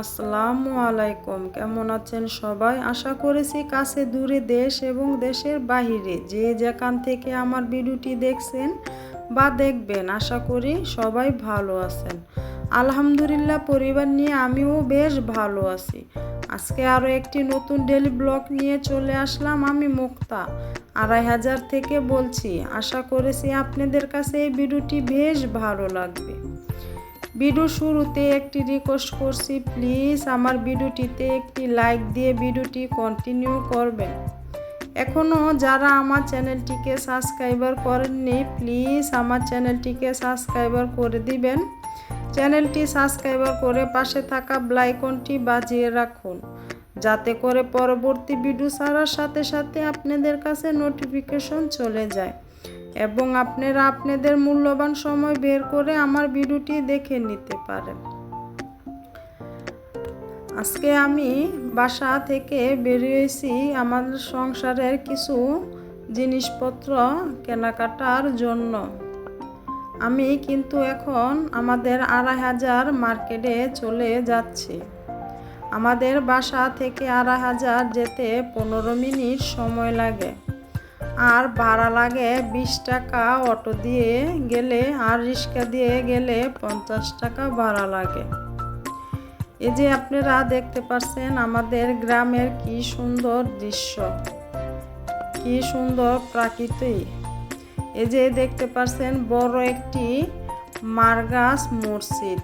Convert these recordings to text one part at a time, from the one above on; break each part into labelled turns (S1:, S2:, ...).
S1: আসসালামু আলাইকুম। কেমন আছেন সবাই? আশা করেছি কাছে দূরে দেশ এবং দেশের বাহিরে যে যেখান থেকে আমার ভিডিওটি দেখছেন বা দেখবেন, আশা করি সবাই ভালো আছেন। আলহামদুলিল্লাহ, পরিবার নিয়ে আমিও বেশ ভালো আছি। আজকে আরও একটি নতুন ডেইলি ব্লগ নিয়ে চলে আসলাম। আমি মুক্তা ২৫০০ থেকে বলছি। আশা করেছি আপনাদের কাছে এই ভিডিওটি বেশ ভালো লাগবে। ভিডিও শুরুতে একটি রিকোয়েস্ট করছি, প্লিজ আমার ভিডিওটিতে একটি লাইক দিয়ে ভিডিওটি কন্টিনিউ করবেন। এখনও যারা আমার চ্যানেলটিকে সাবস্ক্রাইবার করেননি, প্লিজ আমার চ্যানেলটিকে সাবস্ক্রাইবার করে দিবেন। চ্যানেলটি সাবস্ক্রাইবার করে পাশে থাকা বেল আইকনটি বাজিয়ে রাখুন, যাতে করে পরবর্তী ভিডিও ছাড়ার সাথে সাথে আপনাদের কাছে নোটিফিকেশন চলে যায় এবং আপনারা আপনাদের মূল্যবান সময় বের করে আমার ভিডিওটি দেখে নিতে পারেন। আজকে আমি বাসা থেকে বেরিয়েছি আমাদের সংসারের কিছু জিনিসপত্র কেনাকাটার জন্য। আমি কিন্তু এখন আমাদের ২৫০০ মার্কেটে চলে যাচ্ছি। আমাদের বাসা থেকে ২৫০০ যেতে 15 মিনিট সময় লাগে, আর ভাড়া লাগে 20 টাকা অটো দিয়ে গেলে, আর রিক্সা দিয়ে গেলে 50 টাকা ভাড়া লাগে। এই যে আপনারা দেখতে পাচ্ছেন আমাদের গ্রামের কি সুন্দর দৃশ্য, কি সুন্দর প্রাকৃতি। এই যে দেখতে পাচ্ছেন বড় একটি মারগাছ মসজিদ।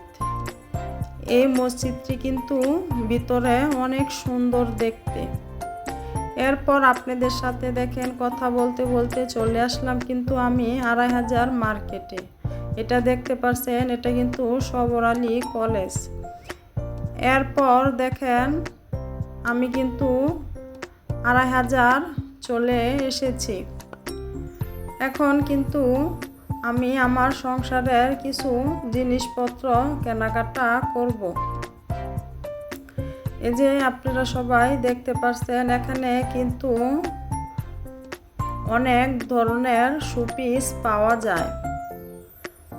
S1: এই মসজিদটি কিন্তু ভিতরে অনেক সুন্দর দেখতে। এরপর আপনাদের সাথে দেখেন কথা বলতে বলতে চলে আসলাম কিন্তু আমি ২৫০০ মার্কেটে। এটা দেখতে পাচ্ছেন, এটা কিন্তু সবর আলী কলেজ। এরপর দেখেন আমি কিন্তু ২৫০০ চলে এসেছি। এখন কিন্তু আমি আমার সংসারের কিছু জিনিসপত্র কেনাকাটা করব। এই যে আপনারা সবাই দেখতে পাচ্ছেন, এখানে কিন্তু অনেক ধরনের শোপিস পাওয়া যায়।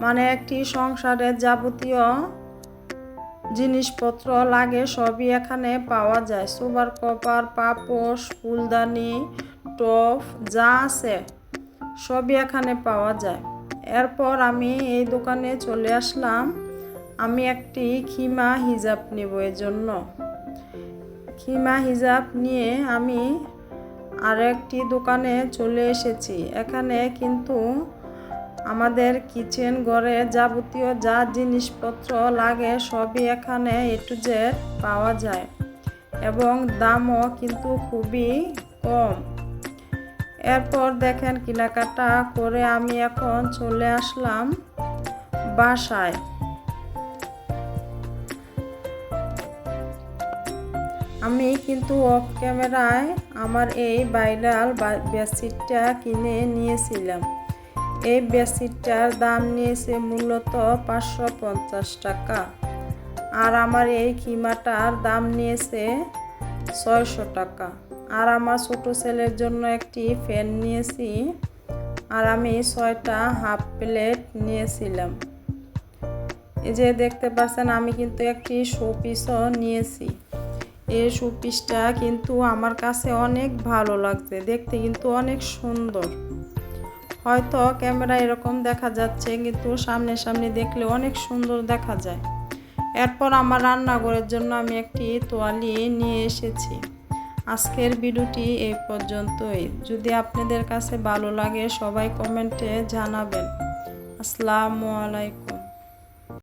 S1: মানে একটি সংসারের যাবতীয় জিনিসপত্র লাগে সবই এখানে পাওয়া যায়। সুপার কভার, পাপোশ, ফুলদানি, টপ যা আছে সবই এখানে পাওয়া যায়। এরপর আমি এই দোকানে চলে আসলাম। আমি একটি খিমা হিজাব নেব, এর জন্য খিমা হিজাব নিয়ে আমি আরেকটি দোকানে চলে এসেছি। এখানে কিন্তু আমাদের কিচেন ঘরে যাবতীয় যা জিনিসপত্র লাগে সবই এখানে এ টু জেড পাওয়া যায় এবং দামও কিন্তু খুবই কম। এরপর দেখেন কেনাকাটা করে আমি এখন চলে আসলাম বাসায়। আমি কিন্তু অফ ক্যামেরায় আমার এই ভাইরাল বেডশিটটা কিনে নিয়েছিলাম। এই বেডশিটটার দাম নিয়েছে মূলত 550 টাকা, আর আমার এই খিমাটার দাম নিয়েছে 600 টাকা। আর আমার ছোট ছেলের জন্য একটি ফ্যান নিয়েছি, আর আমি 6টা হাফ প্লেট নিয়েছিলাম। এই যে দেখতে পাচ্ছেন আমি কিন্তু একটি শোপিসও নিয়েছি। এই শোপিসটা কিন্তু আমার কাছে অনেক ভালো লাগছে, দেখতে কিন্তু অনেক সুন্দর। হয়তো ক্যামেরা এরকম দেখা যাচ্ছে, কিন্তু সামনে সামনে দেখলে অনেক সুন্দর দেখা যায়। এরপর আমার রান্নাঘরের জন্য আমি একটি তোয়ালি নিয়ে এসেছি। আজকের ভিডিওটি এই পর্যন্তই। যদি আপনাদের কাছে ভালো লাগে সবাই কমেন্টে জানাবেন। আসসালামু আলাইকুম।